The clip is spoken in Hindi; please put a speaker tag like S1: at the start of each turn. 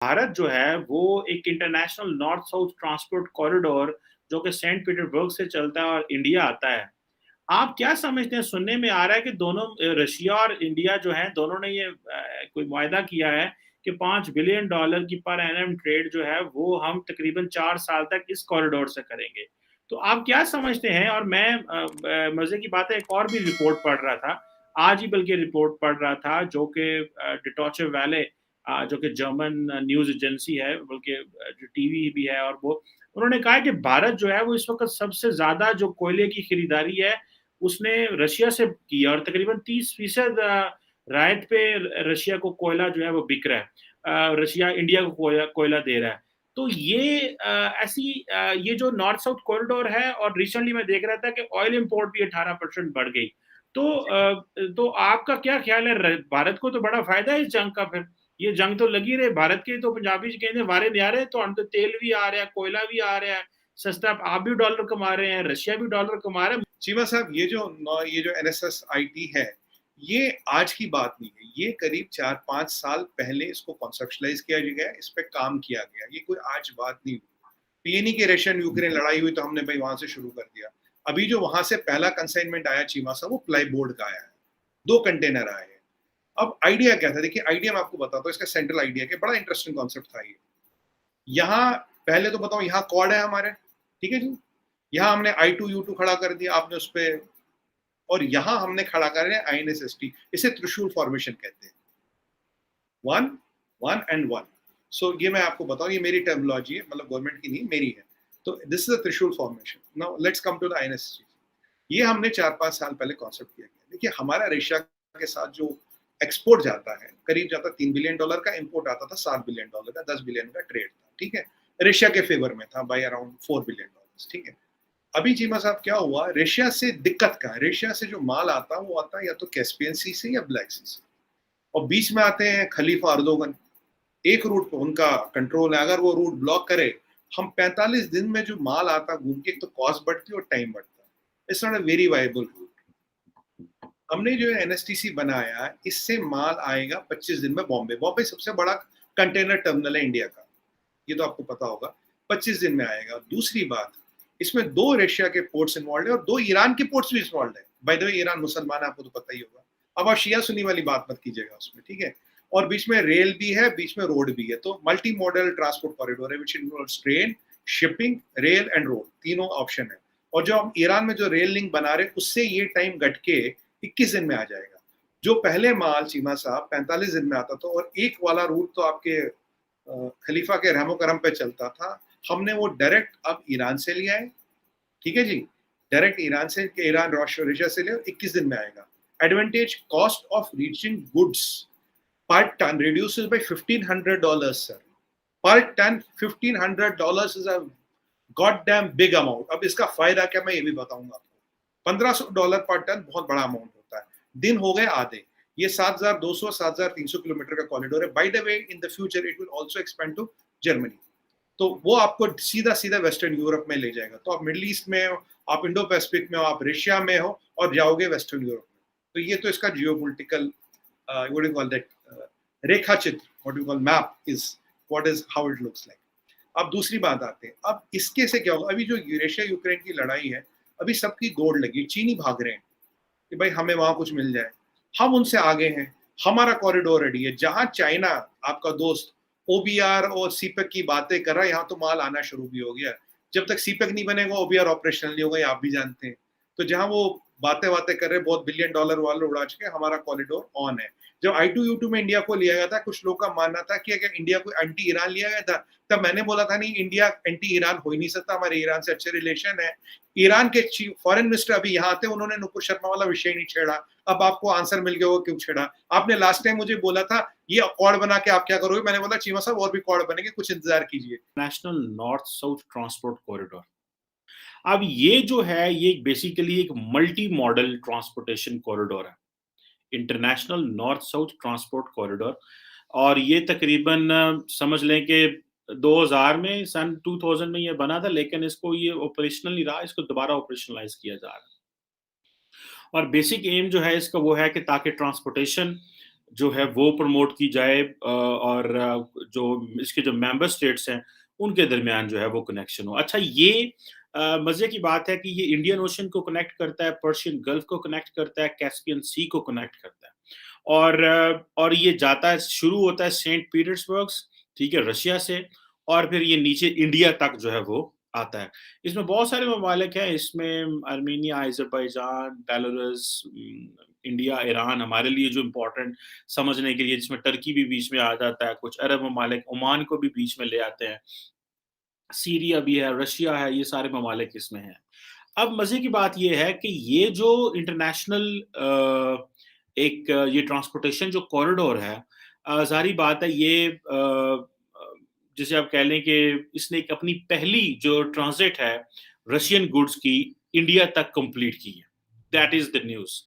S1: भारत जो है वो एक international north south transport corridor जो कि सेंट पीटर्सबर्ग से चलता है और इंडिया आता है। आप क्या समझते हैं? सुनने में आ रहा है कि दोनों रशिया और इंडिया जो है दोनों ने ये कोई मुआहदा किया है कि $5 बिलियन की पर एनम ट्रेड जो है वो हम तकरीबन 4 साल तक इस कॉरिडोर से करेंगे। तो आप क्या समझते हैं? और मैं मजे की बात है, एक और भी रिपोर्ट पढ़ रहा था, आज ही बल्कि रिपोर्ट पढ़ रहा था जो कि डिटॉचे वैले जो कि जर्मन न्यूज़ एजेंसी है, बल्कि जो टीवी भी है, और वो उन्होंने कहा है कि भारत जो है वो इस वक़्त सबसे ज़्यादा जो कोयले की खरीदारी है, उसने रशिया से की है और तकरीबन 30% रायत पे रशिया को कोयला जो है वो बिक रहा है। रशिया इंडिया को कोयला कोयला दे रहा है। तो ये ये जो नॉर्थ साउथ कॉरिडोर है, और रिसेंटली मैं देख रहा था कि ऑयल इंपोर्ट भी 18% बढ़ गई। तो आपका क्या ख्याल है? भारत को तो बड़ा फायदा है इस जंग का फिर। ये जंग तो लगी रहे, भारत के तो पंजाबी कहते हैं वारे नहीं आ रहे, तो हम तो तेल भी आ रहा है, कोयला भी आ रहा है सस्ता, आप भी डॉलर कमा रहे हैं, रशिया भी डॉलर कमा रहा है।
S2: चीमा साहब, ये जो NSSIT है, ये आज की बात नहीं है। ये करीब 4-5 साल पहले इसको कॉन्सेप्शलाइज किया गया, इस पे काम किया गया। ये कोई आज बात नहीं हुई। ये नहीं कि रशियन यूक्रेन लड़ाई हुई तो हमने भाई वहां से शुरू कर दिया। अभी जो वहां से पहला कंसाइनमेंट आया चीमा साहब, वो प्लाईबोर्ड का आया है। 2 कंटेनर आए हैं। अब आइडिया क्या था? देखिए, आइडिया मैं आपको बताता हूँ। इसका सेंट्रल आइडिया के बड़ा इंटरेस्टिंग कॉन्सेप्ट था ये। यहाँ पहले तो बताओ, यहाँ कॉर्ड है हमारे, ठीक है जी। यहाँ हमने I2U2 खड़ा कर दिया, आपने उस पर, और यहां हमने खड़ा कर दिया INSST। इसे त्रिशूल फॉर्मेशन कहते हैं। 1 1 एंड 1। सो ये मैं आपको बताऊं, ये मेरी टर्मिनोलॉजी है, मतलब गवर्नमेंट की नहीं, मेरी है। तो this is a Trishul formation. Now let's come to the INSST। ये हमने 4-5 साल पहले कॉन्सेप्ट किया गया। देखिए, हमारा रशिया के साथ जो एक्सपोर्ट जाता है, करीब जाता $3 बिलियन का, इंपोर्ट आता था $7 बिलियन का, 10 बिलियन का ट्रेड था, ठीक है। रशिया के फेवर में था बाय अराउंड $4 बिलियन, ठीक है। अभी चीमा साहब क्या हुआ, रशिया से दिक्कत का है। रशिया से जो माल आता है वो आता है या तो कैस्पियन सी से या ब्लैक सी से, और बीच में आते हैं खलीफा अर्दोगन। एक रूट पे उनका कंट्रोल है। अगर वो रूट ब्लॉक करे, हम 45 दिन में जो माल आता घूम के, एक तो कॉस्ट बढ़ती है और टाइम बढ़ता है। It's not a very viable route. हमने जो NSTC बनाया, इससे माल आएगा 25 दिन में बॉम्बे। बॉम्बे सबसे बड़ा कंटेनर टर्मिनल है इंडिया का, ये तो आपको पता होगा। 25 दिन में आएगा। दूसरी बात, इसमें 2 रशिया के पोर्ट्स इन्वॉल्व है और 2 ईरान के पोर्ट्स भी इन्वॉल्व है। बाय द वे, ईरान मुसलमान है, आपको तो पता ही होगा। अब आप शिया सुन्नी वाली बात मत कीजिएगा उसमें, ठीक है। और बीच में रेल भी है, बीच में रोड भी है। तो मल्टी मॉडल ट्रांसपोर्ट कॉरिडोर है, which involves train, shipping, rail and road, तीनों ऑप्शन है। और जो हम ईरान में जो रेल लिंक बना रहे हैं, उससे ये टाइम घट के 21 दिन में आ जाएगा। जो पहले माल चीमा साहब 45 दिन में आता था, और एक वाला रूट तो आपके खलीफा के रहमो करम पे चलता था, हमने वो डायरेक्ट अब ईरान से लिया है, ठीक है जी। डायरेक्ट ईरान से, ईरान रशिया से लिया, 21 दिन में आएगा। Advantage, cost of reaching goods per ton reduces by $1,500 sir. Per ton $1,500 is a god damn big amount. अब इसका फायदा क्या, मैं ये भी बताऊंगा आपको। $1,500 पर टन बहुत बड़ा अमाउंट होता है। दिन हो गए आधे। ये 7,200 7,300 किलोमीटर का कॉरिडोर है। By the way, in the future it will also expand to Germany. तो वो आपको सीधा सीधा वेस्टर्न यूरोप में ले जाएगा। तो आप मिडिल ईस्ट में हो, आप इंडो पैसिफिक में हो, आप रशिया में हो, और जाओगे वेस्टर्न यूरोप में। तो ये तो इसका geopolitical what you call that, रेखा चित्र, what you call map is what is how it looks like. अब दूसरी बात आते हैं, अब इसके से क्या होगा। अभी जो रशिया यूक्रेन की लड़ाई है, अभी सबकी दौड़ लगी। चीनी भाग रहे हैं कि भाई हमें वहां कुछ मिल जाए। हम उनसे आगे हैं, हमारा कॉरिडोर रेडी है। जहां चाइना, आपका दोस्त, OBR और सीपेक की बातें कर रहा है, यहाँ तो माल आना शुरू भी हो गया। जब तक सीपेक नहीं बनेगा, OBR ऑपरेशनल नहीं होगा, ये आप भी जानते हैं। तो जहां वो बातें बातें कर रहे हैं, बहुत $1 बिलियन वाले उड़ा चुके, हमारा कॉरिडोर ऑन है। जब I2U2 में इंडिया को लिया गया था, कुछ लोग का मानना था कि अगर इंडिया को एंटी ईरान लिया गया था, तब मैंने बोला था नहीं, इंडिया एंटी ईरान हो ही नहीं सकता, हमारे ईरान से अच्छे रिलेशन है। ईरान के फॉरेन मिनिस्टर अभी यहाँ आते, उन्होंने नुपुर शर्मा वाला विषय नहीं छेड़ा। अब आपको आंसर मिल गया होगा क्यों छेड़ा। आपने लास्ट टाइम मुझे बोला था ये अकॉर्ड बना के आप क्या करोगे, मैंने बोला चीमा साहब और भी अकॉर्ड बनेंगे, कुछ इंतजार कीजिए।
S1: National north south transport corridor, अब ये जो है ये बेसिकली एक मल्टी मॉडल ट्रांसपोर्टेशन कॉरिडोर है, international north south transport corridor. और ये तकरीबन समझ लें कि 2000 में, सन 2000 में ये बना था, लेकिन इसको ये ऑपरेशनल नहीं रहा, इसको दोबारा ऑपरेशनलाइज किया जा रहा है। और बेसिक एम जो है इसका वो है कि ताकि ट्रांसपोर्टेशन जो है वो प्रमोट की जाए, और जो इसके जो मेंबर स्टेट्स हैं उनके दरमियान जो है वो कनेक्शन हो। अच्छा, ये मजे की बात है कि ये इंडियन ओशन को कनेक्ट करता है, पर्शियन गल्फ को कनेक्ट करता है, कैस्पियन सी को कनेक्ट करता है, और ये जाता है, शुरू होता है सेंट पीटर्सबर्ग, ठीक है, रशिया से, और फिर ये नीचे इंडिया तक जो है वो आता है। इसमें बहुत सारे ममालिक हैं, इसमें Armenia, Azerbaijan, Belarus, India, Iran हमारे लिए जो इम्पोर्टेंट समझने के लिए, जिसमें टर्की भी बीच में आ जाता है, कुछ अरब ममालिक ओमान को भी बीच में ले आते हैं, सीरिया भी है, रशिया है, ये सारे ममालिक इसमें हैं। अब मजे की बात ये है कि ये जो इंटरनेशनल एक ये ट्रांसपोर्टेशन जो कॉरिडोर है, जाहिर बात है ये जिसे आप कह लें कि इसने एक अपनी पहली जो ट्रांजिट है रशियन गुड्स की इंडिया तक कंप्लीट की है। That is the news.